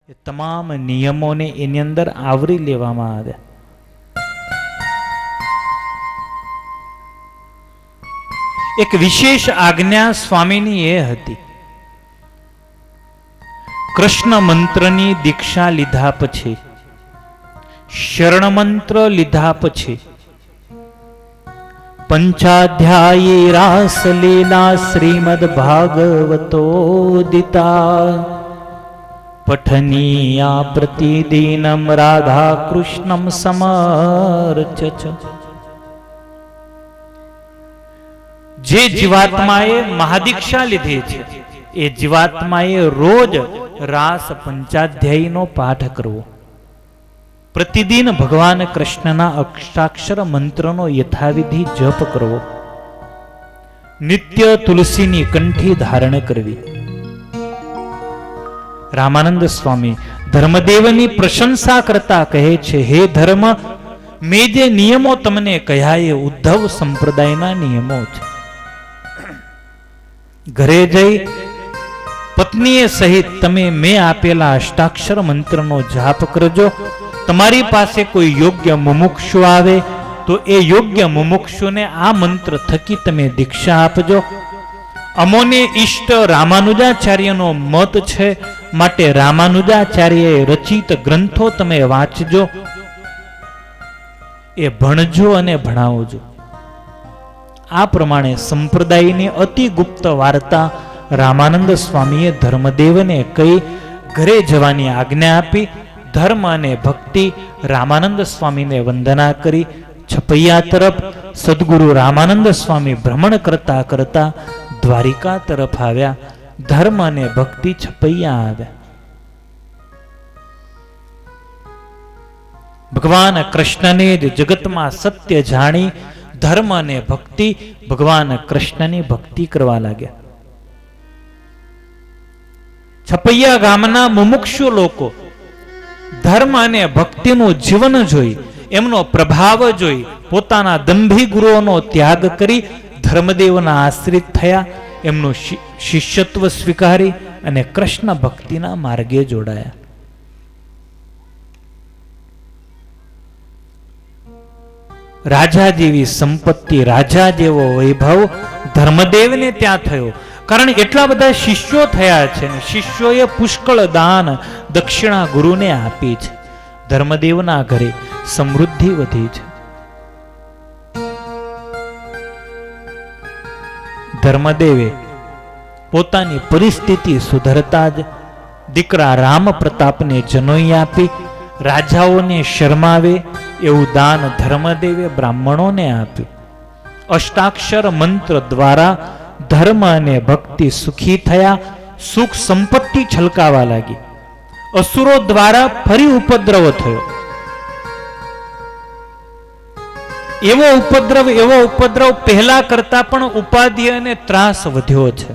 એ તમામ નિયમોને એની અંદર આવરી લેવામાં આવ્યા. એક વિશેષ આજ્ઞા સ્વામીની એ હતી, કૃષ્ણ મંત્રની દીક્ષા લીધા પછી, શરણ મંત્ર લીધા પછી, પંચાધ્યાયી રાસ લીલા શ્રીમદ ભાગવતોદિતા પઠનીયા પ્રતિદિનમ રાધા કૃષ્ણમ સમર્ચ. જે જીવાત્માએ મહાદીક્ષા લીધી છે એ જીવાત્માએ રોજ રાસ પંચાધ્યાયીનો પાઠ કરવો, પ્રતિદિન ભગવાન કૃષ્ણના અષ્ટાક્ષર મંત્રનો યથાવિધિ જપ કરવો, નિત્ય તુલસીની કંઠી ધારણ કરવી. રામાનંદ સ્વામી ધર્મદેવની પ્રશંસા કરતા કહે છે, હે ધર્મ, મેં જે નિયમો તમને કહ્યા એ ઉદ્ધવ સંપ્રદાયના નિયમો છે. ઘરે જઈ પત્નીએ સહિત તમે મેં આપેલા અષ્ટાક્ષર મંત્રનો જાપ કરજો. તમારી પાસે કોઈ યોગ્ય મુમુક્ષુ આવે તો એ યોગ્ય મુમુક્ષુને આ મંત્ર થકી તમે દીક્ષા આપજો. અમોને ઈષ્ટ રામાનુજાચાર્યનો મત છે, માટે રામાનુજાચાર્યએ રચિત ગ્રંથો તમે વાંચજો, એ ભણજો અને ભણાવજો. આ પ્રમાણે સંપ્રદાયની અતિ ગુપ્ત વાર્તા રામાનંદ સ્વામીએ ધર્મદેવને કહી ઘરે જવાની આજ્ઞા આપી. ધર્મ અને ભક્તિ રામાનંદ સ્વામીને વંદના કરી છપૈયા તરફ સદગુરુ રામાનંદ સ્વામી ભ્રમણ કરતા કરતા દ્વારિકા તરફ આવ્યા. ધર્મ અને ભક્તિ છપૈયા આવ્યા. ભગવાન કૃષ્ણને જ જગતમાં સત્ય જાણી ધર્મ અને ભક્તિ ભગવાન કૃષ્ણની ભક્તિ કરવા લાગ્યા. છપૈયા ગામના મુમુક્ષુ લોકો ધર્મ અને ભક્તિનું જીવન જોઈ, એમનો પ્રભાવ જોઈ પોતાના દંભી ગુરુઓનો ત્યાગ કરી ધર્મદેવના આશ્રિત થયા. એમનું શિષ્યત્વ સ્વીકારી અને કૃષ્ણ ભક્તિના માર્ગે જોડાયા. રાજા જેવી સંપત્તિ, રાજા જેવો વૈભવ ધર્મદેવને ત્યાં થયો, કારણ એટલા બધા શિષ્યો થયા છે ને શિષ્યોએ પુષ્કળ દાન દક્ષિણા ગુરુને આપી છે. ધર્મદેવના ઘરે સમૃદ્ધિ વધી છે. ધર્મદેવે પોતાની પરિસ્થિતિ સુધરતા જ દીકરા રામ પ્રતાપને જનોઈ આપી. રાજાઓને શરમાવે એવું દાન ધર્મદેવે બ્રાહ્મણોને આપ્યું. અષ્ટાક્ષર મંત્ર દ્વારા ધર્મ અને ભક્તિ સુખી થયા. સુખ સંપત્તિ છલકાવા લાગી. અસુરો દ્વારા ફરી ઉપદ્રવ થયો. એવો ઉપદ્રવ પહેલા કરતા પણ ઉપાધિ અને ત્રાસ વધ્યો છે.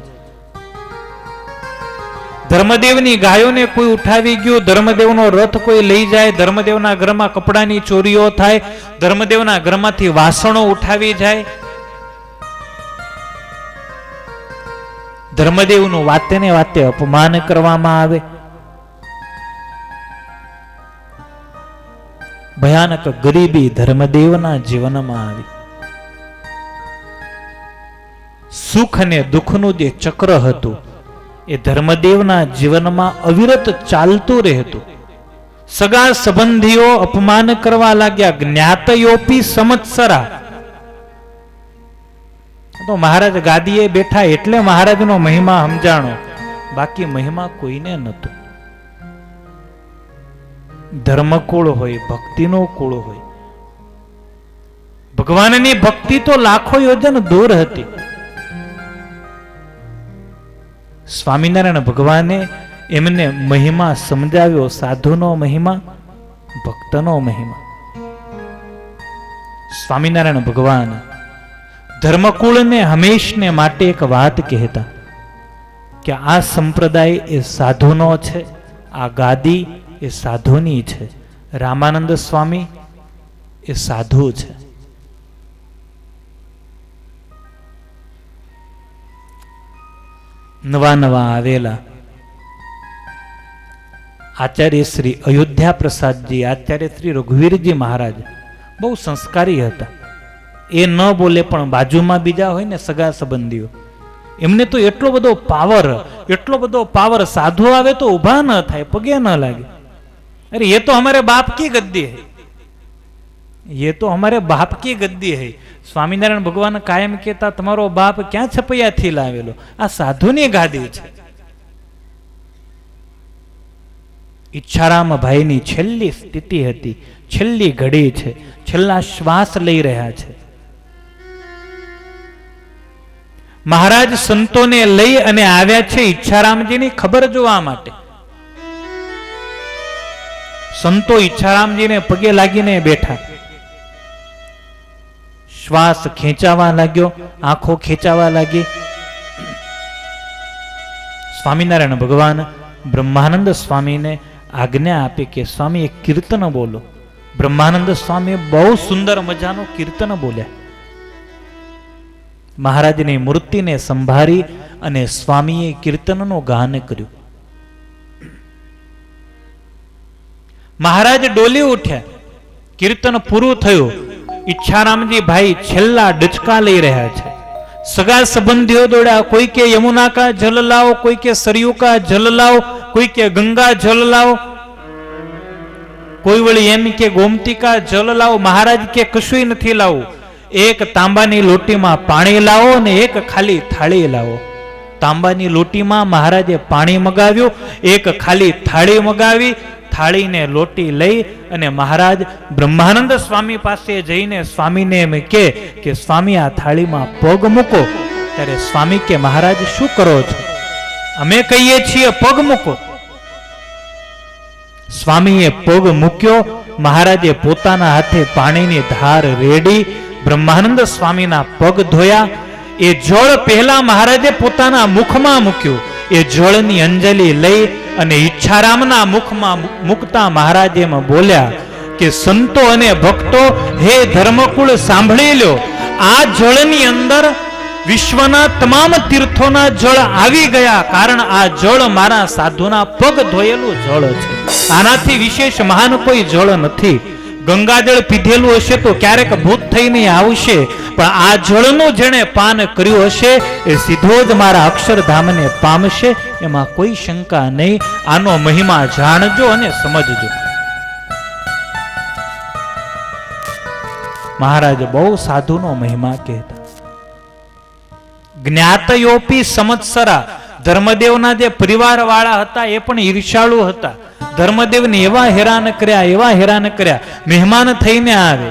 ધર્મદેવની ગાયોને કોઈ ઉઠાવી ગયું, ધર્મદેવનો રથ કોઈ લઈ જાય, ધર્મદેવના ઘરમાં કપડાની ચોરીઓ થાય, ધર્મદેવના ઘરમાંથી વાસણો ઉઠાવી જાય. ધર્મદેવનું વાતે ને વાતે અપમાન કરવામાં આવે. ભયાનક ગરીબી ધર્મદેવના જીવનમાં આવી. સુખ અને દુઃખનું જે ચક્ર હતું એ ધર્મદેવના જીવનમાં અવિરત ચાલતું રહેતું. સગા સંબંધીઓ અપમાન કરવા લાગ્યા. જ્ઞાતયોપી સંવત્સરા. તો મહારાજ ગાદીએ બેઠા એટલે મહારાજનો મહિમા સમજાણો, બાકી મહિમા કોઈને નહોતો. ધર્મકુળ હોય, ભક્તિનો કુળ હોય. ભગવાનની ભક્તિ તો લાખો યોજન દૂર હતી. સ્વામિનારાયણ ભગવાને એમને મહિમા સમજાવ્યો. સાધુનો મહિમા, ભક્તનો મહિમા. સ્વામિનારાયણ ભગવાન ધર્મકુળને હંમેશને માટે એક વાત કહેતા કે આ સંપ્રદાય એ સાધુનો છે, આ ગાદી એ સાધુની છે. રામાનંદ સ્વામી એ સાધુ છે. નવા નવા આવેલા આચાર્ય શ્રી અયોધ્યા પ્રસાદજી, આચાર્ય શ્રી રઘુવીરજી મહારાજ બહુ સંસ્કારી હતા. એ ન બોલે પણ બાજુમાં બીજા હોય ને સગા સંબંધીઓ, એમને તો એટલો બધો પાવર, સાધુ આવે તો ઊભા ન થાય, પગે ન લાગે. અરે ये तो हमारे बाप की गद्दी है, ये तो हमारे बाप की गद्दी है. સ્વામિનારાયણ ભગવાન કાયમ કહેતા, તમારો બાપ ક્યાં છપૈયાથી લાવેલો, આ સાધુની ગાદી છે. ઈચ્છારામ ભાઈની છેલ્લી સ્થિતિ હતી, છેલ્લી ઘડી છે, છેલ્લા શ્વાસ લઈ રહ્યા છે. મહારાજ સંતોને લઈ અને આવ્યા છે ઈચ્છારામજીની ખબર જોવા માટે. સંતો ઈચ્છારામજીને પગે લાગીને બેઠા. શ્વાસ ખેંચાવા લાગ્યો, આંખો ખેંચાવા લાગી. સ્વામિનારાયણ ભગવાન બ્રહ્માનંદ સ્વામીને આજ્ઞા આપી કે સ્વામી એક કીર્તન બોલો. બ્રહ્માનંદ સ્વામી બહુ સુંદર મજાનું કીર્તન બોલ્યા. મહારાજની મૂર્તિને સંભાળી અને સ્વામીએ કીર્તનનું ગાન કર્યું. મહારાજ ડોલી ઉઠ્યા. કીર્તન પૂરું થયું. ઈચ્છારામજી ભાઈ છેલ્લા ડચકા લઈ રહ્યા છે. સગા સંબંધીઓ દોડ્યા. કોઈ કે યમુના કા જલ લાવો, કોઈ કે સરયુ કા જલ લાવો, કોઈ કે ગંગા જલ લાવો, કોઈ વળી એમ કે ગોમતી કા જલ લાવો. મહારાજ કે કશું નથી લાવું, એક તાંબાની લોટીમાં પાણી લાવો ને એક ખાલી થાળી લાવો. તાંબાની લોટીમાં મહારાજે પાણી મગાવ્યું, એક ખાલી થાળી મગાવી. થાળીને લોટી લઈ અને મહારાજ બ્રહ્માનંદ સ્વામી પાસે જઈને સ્વામીને એમ કે સ્વામી આ થાળીમાં પગ મૂકો. ત્યારે સ્વામી કે મહારાજ શું કરો છો? અમે કહીએ છીએ પગ મૂકો. સ્વામીએ પગ મૂક્યો. મહારાજે પોતાના હાથે પાણીની ધાર રેડી બ્રહ્માનંદ સ્વામીના પગ ધોયા. એ જળ પહેલા મહારાજે પોતાના મુખમાં મૂક્યું. એ જળની અંજલિ લઈ અને ઈચ્છારામના મુખમાં મૂકતા મહારાજ એમ બોલ્યા કે સંતો અને ભક્તો, હે ધર્મકુળ સાંભળી લો, આ જળની અંદર વિશ્વના તમામ તીર્થોના જળ આવી ગયા, કારણ આ જળ મારા સાધુના પગ ધોયેલું જળ છે. આનાથી વિશેષ મહાન કોઈ જળ નથી. ગંગાજળ પીધેલું હશે તો ક્યારેક ભૂત થઈને આવશે, પણ આ જળનું જેણે પાન કર્યું હશે એ સીધો જ મારા અક્ષરધામને પામશે, એમાં કોઈ શંકા નહીં. આનો મહિમા જાણજો અને સમજજો. મહારાજ બહુ સાધુનો મહિમા કહેતા. જ્ઞાતયોપી સંવત્સરા, ધર્મદેવના જે પરિવાર વાળા હતા એ પણ ઈર્ષાળુ હતા. ધર્મદેવને એવા હેરાન કર્યા. મહેમાન થઈને આવે,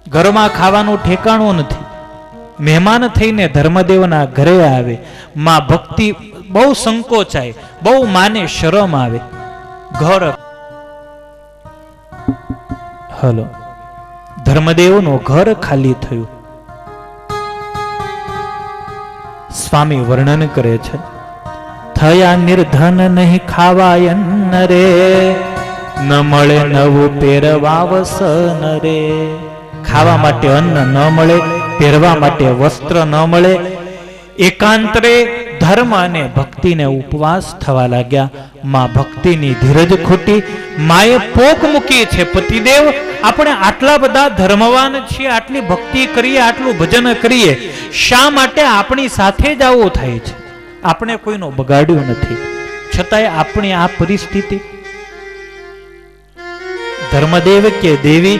ઘરમાં ખાવાનું ઠેકાણું નથી. મહેમાન થઈને ધર્મદેવના ઘરે આવે. માં ભક્તિ બહુ સંકોચાય, બહુ માને શરમ આવે. ઘર હલો ધર્મદેવનું ઘર ખાલી થયું. સ્વામી વર્ણન કરે છે, થયા નિર્ધન નહીં ખાવાય અન્ન રે, ન મળે નવું પહેરવા વસન રે. ખાવા માટે અન્ન ન મળે, પહેરવા માટે વસ્ત્ર ન મળે. એકાંતરે ધર્મ અને ભક્તિને ઉપવાસ થવા લાગ્યા. માં ભક્તિની ધીરજ ખૂટી. માએ પોક મૂકી છે, પતિદેવ આપણે આટલા બધા ધર્મવાન છીએ, આટલી ભક્તિ કરીએ, આટલું ભજન કરીએ, શા માટે આપણી સાથે જ આવું થાય છે? આપણે કોઈનો બગાડ્યું નથી, છતાંય આપણી આ પરિસ્થિતિ. ધર્મદેવ કે દેવી,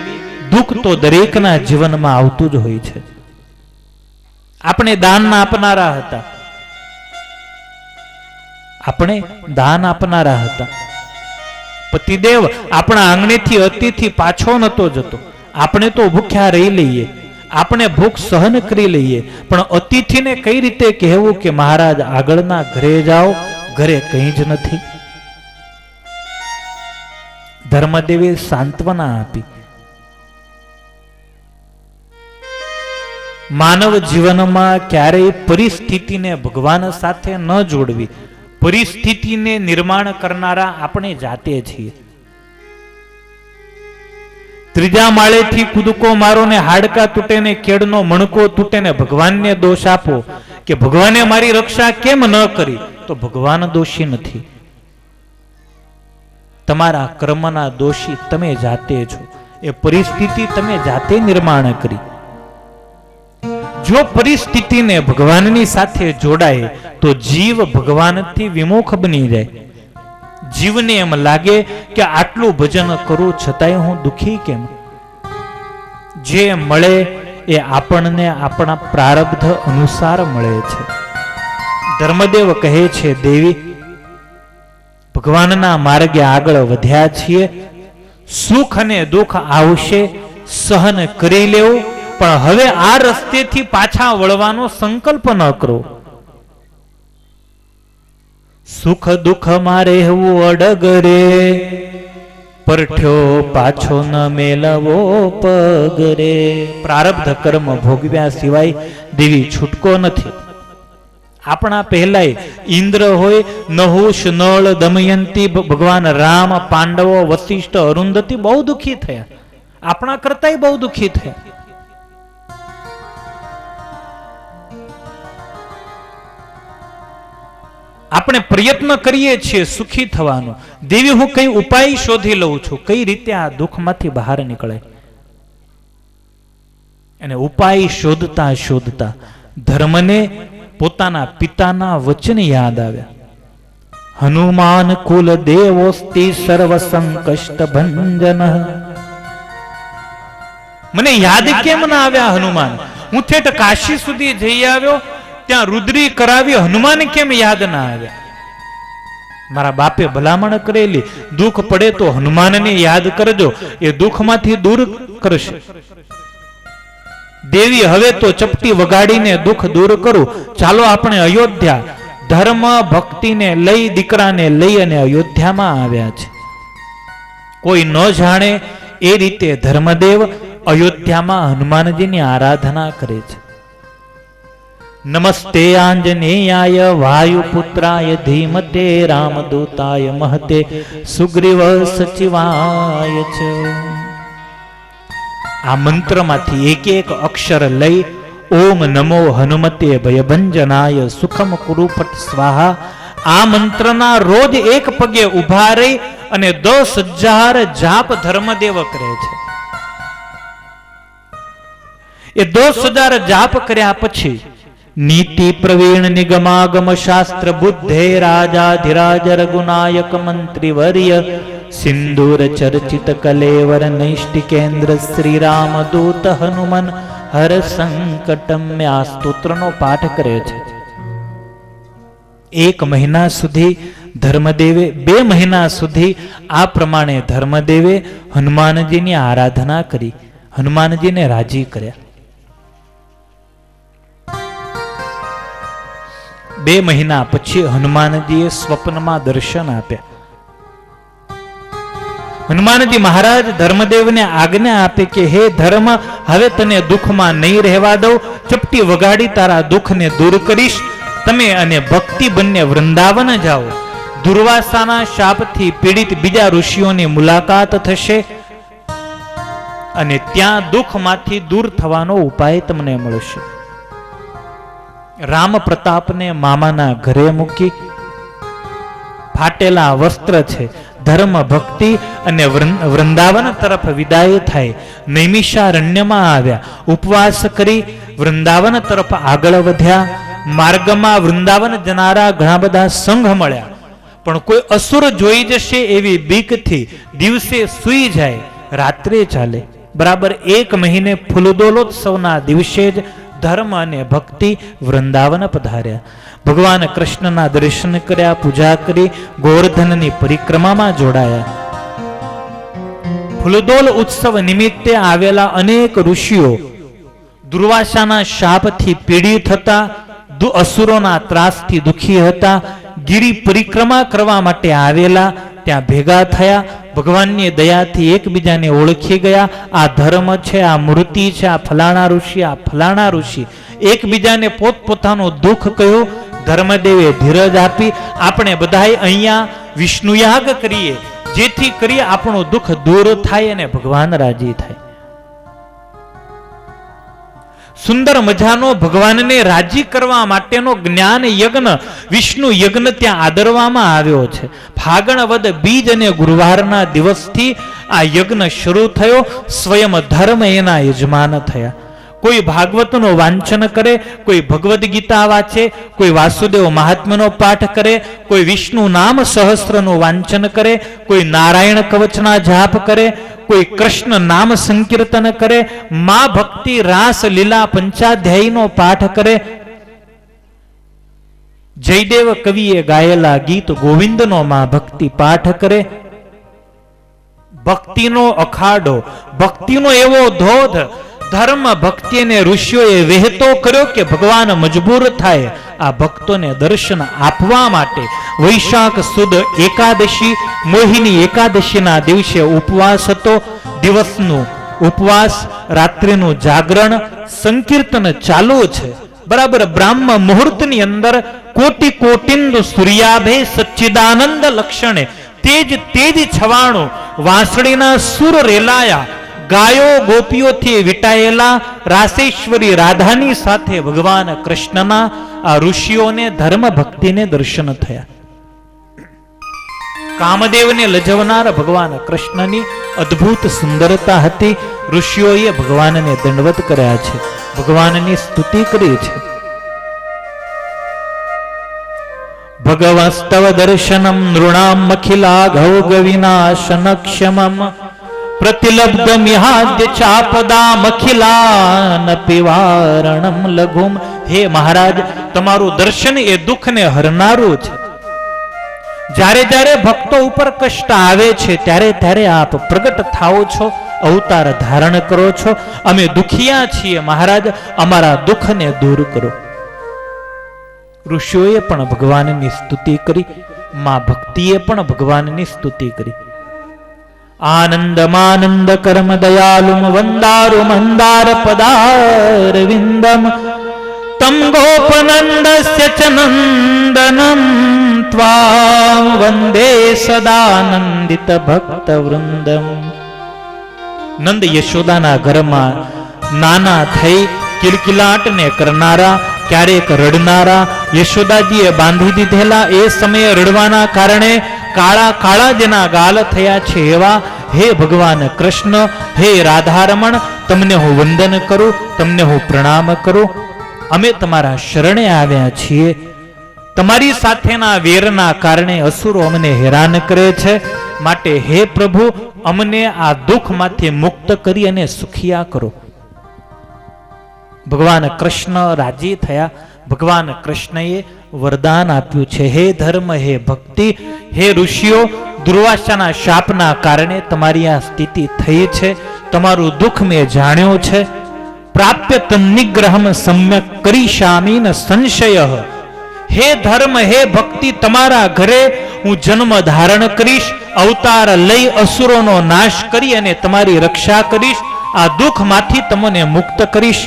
દુઃખ તો દરેકના જીવનમાં આવતું જ હોય છે. આપણે દાન આપનારા હતા, આપણે દાન આપનારા હતા. પતિદેવ આપણા આંગણેથી અતિથિ પાછો નતો જતો. આપણે તો ભૂખ્યા રહી લઈએ, આપણે ભૂખ સહન કરી લઈએ, પણ અતિથિને કઈ રીતે કહેવું કે મહારાજ આગળના ઘરે જાઓ, ઘરે કંઈ જ નથી. ધર્મદેવે સાંત્વના આપી. માનવ જીવનમાં ક્યારેય પરિસ્થિતિને ભગવાન સાથે ન જોડવી. પરિસ્થિતિને નિર્માણ કરનારા આપણે જાતે છીએ. ત્રીજા માળેથી કૂદકો મારો ને હાડકા તૂટે ને કેળનો મણકો તૂટે ને ભગવાનને દોષ આપો કે ભગવાને મારી રક્ષા કેમ ન કરી, તો ભગવાન દોષી નથી. તમારા કર્મના દોષી તમે જાતે છો. એ પરિસ્થિતિ તમે જાતે નિર્માણ કરી. જો પરિસ્થિતિને ભગવાનની સાથે જોડાય તો જીવ ભગવાનથી વિમુખ બની જાય. જીવને એમ લાગે કે આટલું ભજન કરું છતાંય હું દુખી કેમ? જે મળે એ આપણને આપણા પ્રારબ્ધ અનુસાર મળે છે. ધર્મદેવ કહે છે, દેવી, ભગવાનના માર્ગે આગળ વધ્યા છીએ. સુખ અને દુઃખ આવશે, સહન કરી લેવું, પણ હવે આ રસ્તેથી પાછા વળવાનો સંકલ્પ ન કરો. સુખ દુઃખ માં રહેવું અડગ રે, પરઠ્યો પાછો ન મેલવો પગ રે. પ્રારબ્ધ કર્મ ભોગવ્યા સિવાય દેવી છૂટકો નથી. આપણા પહેલાય ઇન્દ્ર હોય, નહુષ, નળ, દમયંતી, ભગવાન રામ, પાંડવો, વશિષ્ઠ, અરુંધતી બહુ દુઃખી થયા. આપણા કરતાય બહુ દુઃખી થયા. આપણે પ્રયત્ન કરીએ છીએ સુખી થવાનો. દેવી, હું કઈ ઉપાય શોધી લઉં છું, કઈ રીતે આ દુઃખમાંથી બહાર નીકળે. અને ઉપાય શોધતા શોધતા ધર્મને પોતાના પિતાના વચન યાદ આવ્યા. હનુમાન કુલ દેવોસ્તિ સર્વ સંકષ્ટ ભંજન. મને યાદ કેમ ના આવ્યા હનુમાન? હું ઠેઠ કાશી સુધી જઈ આવ્યો, ત્યાં રુદ્રી કરાવી, હનુમાન કેમ યાદ ના આવ્યા? મારા બાપે ભલામણ કરેલી, દુઃખ પડે તો હનુમાનને યાદ કરજો, એ દુઃખમાંથી દૂર કરશે. દેવી, હવે તો ચપટી વગાડીને દુઃખ દૂર કરું. ચાલો આપણે અયોધ્યા. ધર્મ ભક્તિને લઈ, દીકરાને લઈ અને અયોધ્યામાં આવ્યા છે. કોઈ ન જાણે એ રીતે ધર્મદેવ અયોધ્યામાં હનુમાનજીની આરાધના કરે છે. નમસ્તે આંજનેયાય વાયુપુત્રાય ધીમતે રામદૂતાય મહતે સુગ્રીવ સચિવાય ચ. આ મંત્રમાંથી એક એક અક્ષર લઈ ઓમ નમો હનુમતે ભયભંજનાય સુખમ કુરુપટ સ્વાહા. આ મંત્રના રોજ એક પગે ઉભા રહી અને 10,000 જાપ ધર્મદેવ કરે છે. એ 10,000 જાપ કર્યા પછી નીતિ પ્રવીણ નિગમાગમ શાસ્ત્ર બુદ્ધે રાજાધિરાજ રઘુનાયક મંત્રી વર્ય સિંદૂર ચર્ચિત કલેવર નૈષ્ટિકેન્દ્ર શ્રી રામ દૂત હનુમન હર સંકટમ. આ સ્તોત્રનો પાઠ કરે છે. 1 મહિના સુધી ધર્મદેવે, 2 મહિના સુધી આ પ્રમાણે ધર્મદેવે હનુમાનજીની આરાધના કરી, હનુમાનજીને રાજી કર્યા. 2 મહિના પછી હનુમાનજીએ સ્વપ્નમાં દર્શન આપ્યા. હનુમાનજી મહારાજ ધર્મદેવને આજ્ઞા આપે કે હે ધર્મ, હવે તને દુઃખમાં નહીં રહેવા દઉં, ચપટી વગાડી તારા દુઃખને દૂર કરીશ. તમે અને ભક્તિ બંને વૃંદાવન જાઓ. દુર્વાસાના શાપથી પીડિત બીજા ઋષિઓની મુલાકાત થશે અને ત્યાં દુઃખમાંથી દૂર થવાનો ઉપાય તમને મળશે. રામ પ્રતાપને મામાના ઘરે મૂકી ફાટેલા વસ્ત્ર છે, ધર્મ ભક્તિ અને વૃંદાવન તરફ વિદાય થાય. નૈમિષારણ્યમાં આવ્યા, ઉપવાસ કરી વૃંદાવન તરફ આગળ વધ્યા. માર્ગમાં વૃંદાવન જનારા ઘણા બધા સંઘ મળ્યા, પણ કોઈ અસુર જોઈ જશે એવી બીકથી દિવસે સૂઈ જાય, રાત્રે ચાલે. બરાબર 1 મહિને ફૂલદોલોત્સવના દિવસે જ ધર્મ અને ભક્તિ વૃંદાવન પધાર્યા. ભગવાન કૃષ્ણના દર્શન કર્યા, પૂજા કરી, ગોવર્ધનની પરિક્રમામાં જોડાયા. ફૂલદોલ ઉત્સવ નિમિત્તે આવેલા અનેક ઋષિઓ દુર્વાસાના શાપથી પીડિત હતા, અસુરોના ત્રાસથી દુખી હતા. ગિરી પરિક્રમા કરવા માટે આવેલા ત્યાં ભેગા થયા. ભગવાનની દયાથી એકબીજાને ઓળખી ગયા. આ ધર્મ છે, આ મૂર્તિ છે, આ ફલાણા ઋષિ, આ ફલાણા ઋષિ. એકબીજાને પોતપોતાનું દુઃખ કહ્યું. ધર્મદેવે ધીરજ આપી, આપણે બધાય અહીંયા વિષ્ણુયાગ કરીએ, જેથી કરી આપણું દુઃખ દૂર થાય અને ભગવાન રાજી થાય. સુંદર મજાનો ભગવાનને રાજી કરવા માટેનો જ્ઞાન યજ્ઞ, વિષ્ણુ યજ્ઞ ત્યાં આદરવામાં આવ્યો છે. ફાગણ વદ બીજ અને ગુરુવારના દિવસથી આ યજ્ઞ શરૂ થયો. સ્વયં ધર્મ એના યજમાન થયા. કોઈ ભાગવતનું વાંચન કરે, કોઈ ભગવદ્ ગીતા વાંચે, કોઈ વાસુદેવ મહાત્મ્યનો પાઠ કરે, કોઈ વિષ્ણુ નામ સહસ્રનું વાંચન કરે, કોઈ નારાયણ કવચના જાપ કરે, કોઈ કૃષ્ણ નામ સંકીર્તન કરે, મા ભક્તિ રાસ લીલા પંચાધ્યાયનો પાઠ કરે. જયદેવ કવિએ ગાયેલા ગીત ગોવિંદનો મા ભક્તિ પાઠ કરે. ભક્તિનો અખાડો, ભક્તિનો એવો ધોધ ધર્મ ભક્તિને ઋષિઓએ વહેતો કર્યો કે ભગવાન મજબૂર થાય આ ભક્તોને દર્શન આપવા માટે. વૈશાખ સુદ એકાદશી, મોહિની એકાદશીના દિવસે ઉપવાસ હતો. દિવસનું ઉપવાસ, રાત્રિનું જાગરણ, સંકીર્તન ચાલુ છે. બરાબર બ્રાહ્મ મુહૂર્તની અંદર કોટી કોટિંદ સૂર્યાભે સચ્ચિદાનંદ લક્ષણે તેજ તેજ છવાણું વાંસળીના સુર રેલાયા. ગાયો ગોપીઓથી વિટાયેલા રાસેશ્વરી રાધાની સાથે ભગવાન કૃષ્ણના આ ઋષિઓને ધર્મ ભક્તિને દર્શન થયા. કામદેવને લજવનાર ભગવાન કૃષ્ણની અદ્ભુત સુંદરતા હતી. ઋષિઓએ ભગવાનને દંડવત કર્યા છે, ભગવાનની સ્તુતિ કરી છે. ભગવસ્તવ દર્શનમ નૃણામ અખિલા ઘૌગ વિનાશન ક્ષમમ પ્રતિલબ્ધમિહાદ્ય ચાપદામ અખિલાન પિવારણમ લઘુમ. હે મહારાજ, તમારું દર્શન એ દુઃખને હરનારું છે. જ્યારે જ્યારે ભક્તો ઉપર કષ્ટ આવે છે ત્યારે ત્યારે આપ પ્રગટ થાઓ છો, અવતાર ધારણ કરો છો. અમે દુખિયા છીએ મહારાજ, અમારા દુઃખને દૂર કરો. ઋષિઓએ પણ ભગવાનની સ્તુતિ કરી, મા ભક્તિએ પણ ભગવાનની સ્તુતિ કરી. આનંદમાનંદ કર્મ દયાલુમ વંદારુ મંદાર પદાર વિંદમ તમ ગોપનંદસ્ય ચ નંદનમ ત્વામ વંદે સદાનંદિત ભક્ત વૃંદમ. નંદ યશોદાના ઘરમાં નાના થઈ કિલકિલાટને કરનારા, ક્યારેક રડનારા, યશોદાજીએ બાંધી દીધેલા એ સમયે રડવાના કારણે કાળા કાળા જેના ગાલ થયા છે એવા હે ભગવાન કૃષ્ણ, હે રાધારમણ, તમને હું વંદન કરું, તમને હું પ્રણામ કરું. અમે તમારા શરણે આવ્યા છીએ. તમારી સાથેના વેરના કારણે અસુરો અમને હેરાન કરે છે. માટે હે પ્રભુ, અમને આ દુઃખમાંથી મુક્ત કરી અને સુખિયા કરો. ભગવાન કૃષ્ણ રાજી થયા. ભગવાન કૃષ્ણએ વરદાન આપ્યું છે, હે ધર્મ, હે ભક્તિ, હે ઋષિઓ, દુર્વાસાના શાપના કારણે તમારી આ સ્થિતિ થઈ છે. તમારું દુઃખ મેં જાણ્યું છે. પ્રાપ્ય તન્નિગ્રહમ સમ્યક કરીશામીન સંશય. હે ધર્મ, હે ભક્તિ, તમારા ઘરે હું જન્મ ધારણ કરીશ, અવતાર લઈ અસુરોનો નાશ કરી અને તમારી રક્ષા કરીશ. આ દુઃખમાંથી તમને મુક્ત કરીશ.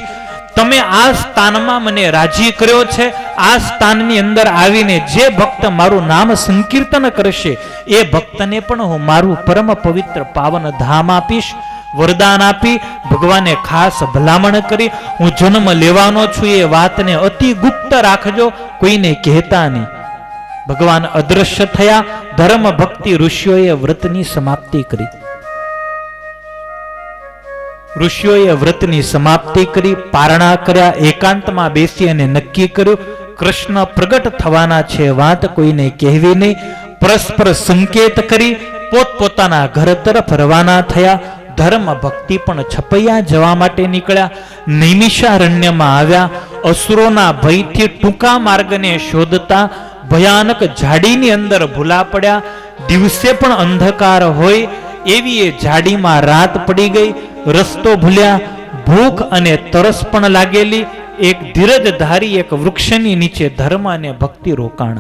તમે આ સ્થાનમાં મને રાજી કર્યો છે. આ સ્થાનની અંદર આવીને જે ભક્ત મારું નામ સંકીર્તન કરશે એ ભક્તને પણ હું મારું પરમ પવિત્ર પાવન ધામ આપીશ. વરદાન આપી ભગવાને ખાસ ભલામણ કરી, હું જન્મ લેવાનો છું એ વાતને અતિ ગુપ્ત રાખજો, કોઈને કહેતા નહીં. ભગવાન અદ્રશ્ય થયા. ધર્મ ભક્તિ ઋષિઓએ વ્રતની સમાપ્તિ કરી. ઋષિઓએ વ્રતની સમાપ્તિ કરી, પારણા કર્યા, એકાંતમાં બેસી અને નક્કી કર્યું કૃષ્ણ પ્રગટ થવાના છે, વાત કોઈને કહેવી નહીં. પરસ્પર સંકેત કરી પોતપોતાના ઘર તરફ રવાના થયા. ધર્મ ભક્તિ પણ છપૈયા જવા માટે નીકળ્યા. નૈમિષારણ્યમાં આવ્યા. અસુરોના ભયથી ટૂંકા માર્ગને શોધતા ભયાનક ઝાડીની અંદર ભૂલા પડ્યા. દિવસે પણ અંધકાર હોય એવી એ ઝાડીમાં રાત પડી ગઈ. રસ્તો ભૂલ્યા. ભૂખ અને તરસ પણ લાગેલી. એક ધીરજધારી એક વૃક્ષની નીચે ધર્મ અને ભક્તિ રોકાણ.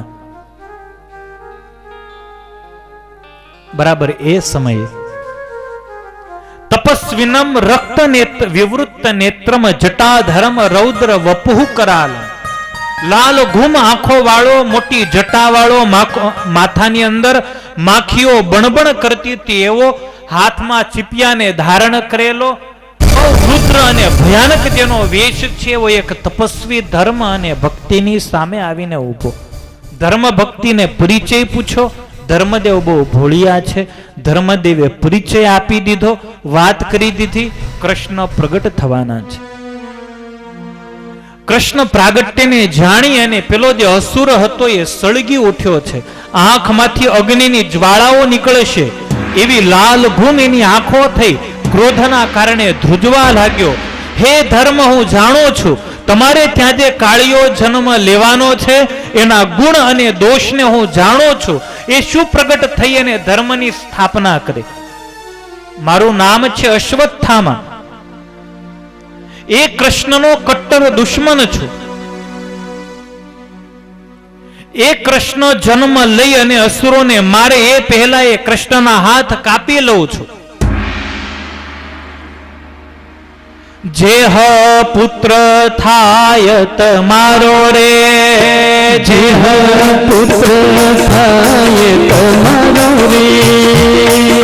બરાબર એ સમયે તપસ્વિનમ રક્ત નેત્ર વિવૃત્ત નેત્રમ જટાધરમ રૌદ્ર વપુહ કરાલ. લાલ ઘૂમ આંખો વાળો, મોટી જટા વાળો, માથાની અંદર માખીઓ બણબણ કરતી હતી એવો, હાથમાં ચીપિયાને ધારણ કરેલો, બહુ રુદ્ર અને ભયાનક જેનો વેશ છે એવો એક તપસ્વી ધર્મ અને ભક્તિની સામે આવીને ઊભો. ધર્મ ભક્તિને પરિચય પૂછો. ધર્મદેવ બહુ ભોળિયા છે. ધર્મદેવે પરિચય આપી દીધો, વાત કરી દીધી, કૃષ્ણ પ્રગટ થવાના છે. કૃષ્ણ પ્રાગટ્યને જાણી અને પેલો જે અસુર હતો એ સળગી ઉઠ્યો છે. આંખમાંથી અગ્નિની જ્વાળાઓ નીકળશે એવી લાલ ઘૂમ એની આંખો થઈ. ક્રોધના કારણે ધ્રુજવા લાગ્યો. હે ધર્મ, હું જાણું છું તમારે ત્યાં જે કાળિયો જન્મ લેવાનો છે એના ગુણ અને દોષને હું જાણું છું. એ શું પ્રગટ થઈ અને ધર્મની સ્થાપના કરી? મારું નામ છે અશ્વત્થામા. એ કૃષ્ણનો કટ્ટર દુશ્મન છું. એ કૃષ્ણ જન્મ લઈ અને અસુરોને મારે એ પહેલા એ કૃષ્ણના હાથ કાપી લઉં છું. જેહ પુત્ર થાય તમારો રે, જેહ પુત્ર થાય તમારો રે,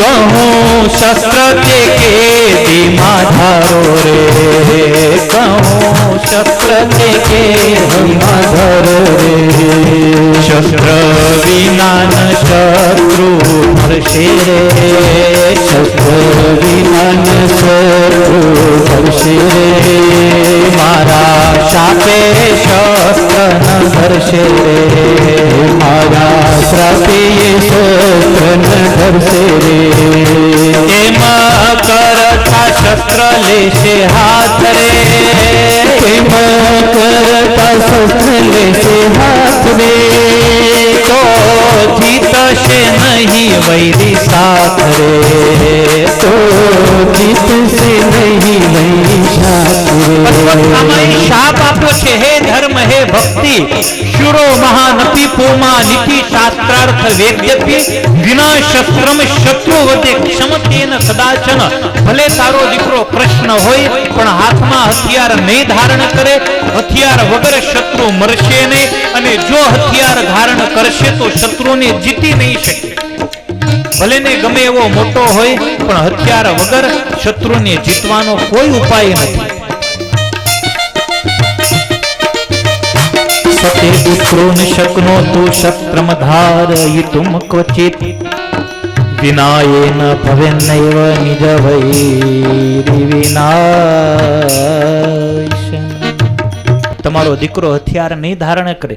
કહું શસ્ત્ર તે કે ધીમા ધારો રે, કહું શસ્ત્ર તે કે ધીમા ધારો રે. શસ્ત્ર વિનાન શત્રુ હર્ષે રે, શસ્ત્ર વિનાન શત્રુ હર્ષે રે, મારા શાપે શસ્ત્ર ન ધરશે રે, મારા શ્રાપે શસ્ત્ર ન ધરશે રે. એમ કરતા શસ્ત્ર લેશે હાથ રે, એમ કરતા શસ્ત્ર લેશે હાથ રે, તો જીતશે નહીં વૈરી સાથ રે, તો જીતશે નહીં વૈરી સાથ રે. શાપ આપ્યો છે, હે ધર્મ હે ભક્તિ, શુરો મહાનપી પોમા નીતિ શાસ્ત્રાર્થ વેદ્યપી, વિના શસ્ત્રમ શત્રુ વદે ક્ષમતેન કદાચન. ભલે તારો દીકરો કૃષ્ણ હોય પણ હાથમાં હથિયાર નહીં ધારણ કરે, હથિયાર વગર શત્રુ મરશે નહીં, અને જો હથિયાર ધારણ કરશે તો શત્રુને જીતી નહીં શકે. ભલે ને ગમે એવો મોટો હોય પણ હથિયાર વગર શત્રુને જીતવાનો કોઈ ઉપાય નથી. સતે પુત્રોન શકનો તું શસ્ત્રમ ધારયિતુમ ક્વચિત, વિનાયેન ભવેન્નૈવ નિજ વૈરી વિનાશ. તમારો દીકરો હથિયાર નહીં ધારણ કરે